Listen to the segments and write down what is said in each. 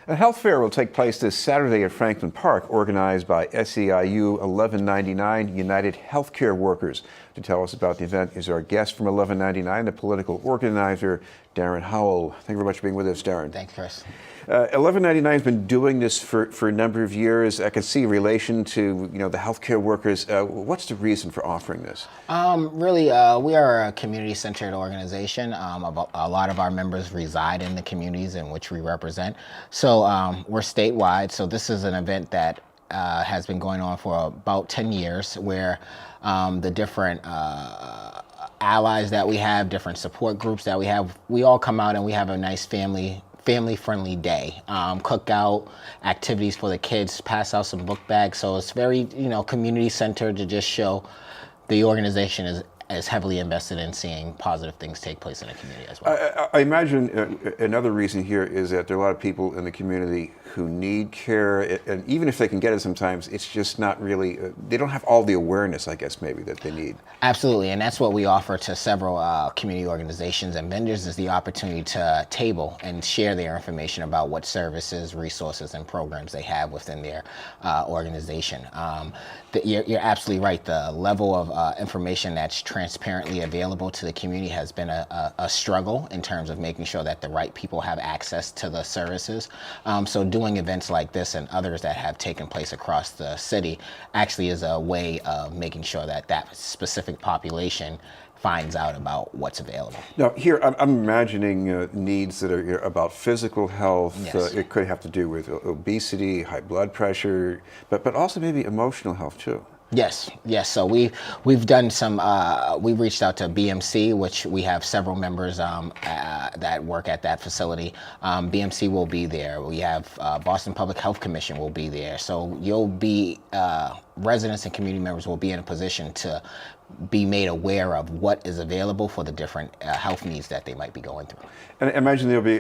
A health fair will take place this Saturday at Franklin Park, organized by SEIU 1199 United Healthcare Workers. To tell us about the event is our guest from 1199, the political organizer, Darrin Howell. Thank you very much for being with us, Darrin. Thanks, Chris. 1199 has been doing this for a number of years. I can see relation to the healthcare workers. What's the reason for offering this? Really, we are a community-centered organization. A lot of our members reside in the communities in which we represent. So we're statewide. So this is an event that has been going on for about 10 years, where the different allies that we have, different support groups that we have, we all come out and we have a nice family-friendly day. Cookout, activities for the kids, pass out some book bags. So it's very, community-centered to just show the organization is heavily invested in seeing positive things take place in the community as well. I imagine another reason here is that there are a lot of people in the community who need care, and even if they can get it sometimes, it's just not really, they don't have all the awareness, I guess, maybe, that they need. Absolutely, and that's what we offer to several community organizations and vendors, is the opportunity to table and share their information about what services, resources, and programs they have within their organization. You're absolutely right. The level of information that's transparently available to the community has been a struggle in terms of making sure that the right people have access to the services. So doing events like this and others that have taken place across the city actually is a way of making sure that that specific population finds out about what's available. Now, here I'm imagining needs that are about physical health. Yes. It could have to do with obesity, high blood pressure, but also maybe emotional health too. Yes. So we've done some. We reached out to BMC, which we have several members that work at that facility. BMC will be there. We have Boston Public Health Commission will be there. So you'll be residents and community members will be in a position to be made aware of what is available for the different health needs that they might be going through. And I imagine there'll be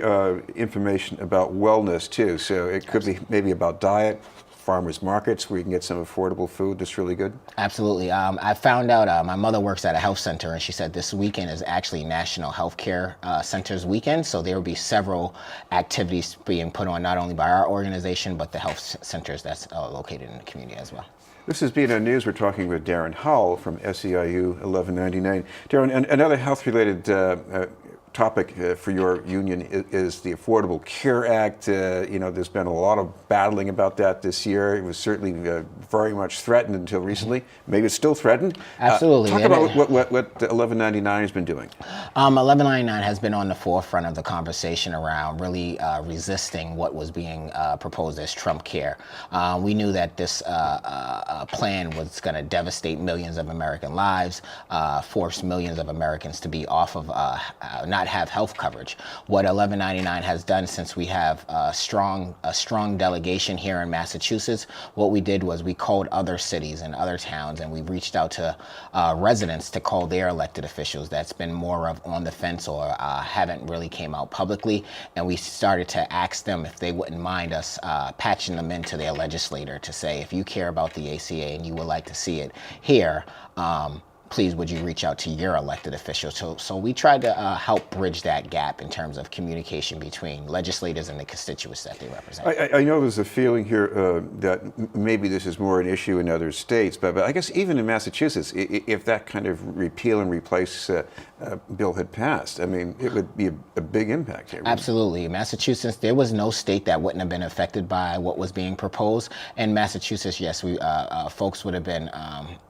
information about wellness too. So it could be maybe about diet, farmers markets where you can get some affordable food that's really good? Absolutely. I found out my mother works at a health center, and she said this weekend is actually National Healthcare Centers Weekend. So there will be several activities being put on not only by our organization, but the health centers that's located in the community as well. This is BNN News. We're talking with Darrin Howell from SEIU 1199. Darrin, another health-related topic for your union is the Affordable Care Act. There's been a lot of battling about that this year. It was certainly very much threatened until recently. Maybe it's still threatened. Absolutely. Talk about what 1199 has been doing. 1199 has been on the forefront of the conversation around really resisting what was being proposed as Trump Care. We knew that this plan was going to devastate millions of American lives, force millions of Americans to be off of not have health coverage. What 1199 has done, since we have a strong delegation here in Massachusetts, what we did was we called other cities and other towns, and we reached out to residents to call their elected officials that's been more of on the fence or haven't really came out publicly, and we started to ask them if they wouldn't mind us patching them into their legislator to say, if you care about the ACA and you would like to see it here, please would you reach out to your elected officials. So we tried to help bridge that gap in terms of communication between legislators and the constituents that they represent. I know there's a feeling here that maybe this is more an issue in other states, but I guess even in Massachusetts, if that kind of repeal and replace bill had passed, I mean, it would be a big impact here. Absolutely. Massachusetts, there was no state that wouldn't have been affected by what was being proposed. In Massachusetts, yes, folks would have been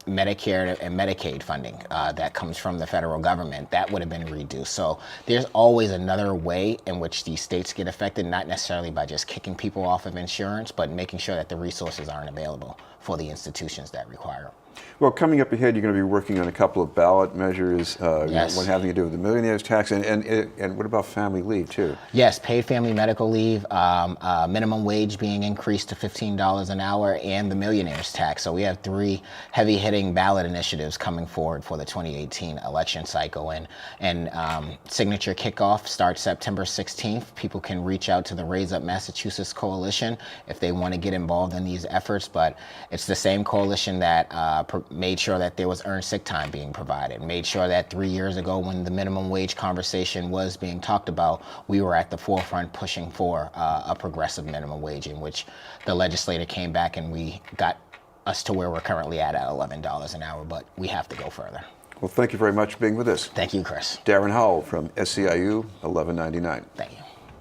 Medicare and Medicaid funding that comes from the federal government, that would have been reduced. So there's always another way in which these states get affected, not necessarily by just kicking people off of insurance, but making sure that the resources aren't available for the institutions that require them. Well, coming up ahead, you're going to be working on a couple of ballot measures, yes. One having to do with the millionaire's tax, and what about family leave, too? Yes, paid family medical leave, minimum wage being increased to $15 an hour, and the millionaire's tax. So we have three heavy-hitting ballot initiatives coming forward for the 2018 election cycle. And signature kickoff starts September 16th. People can reach out to the Raise Up Massachusetts Coalition if they want to get involved in these efforts, but it's the same coalition that made sure that there was earned sick time being provided, made sure that 3 years ago when the minimum wage conversation was being talked about, we were at the forefront pushing for a progressive minimum wage, in which the legislator came back and we got us to where we're currently at $11 an hour, but we have to go further. Well, thank you very much for being with us. Thank you, Chris. Darrin Howell from SEIU 1199. Thank you.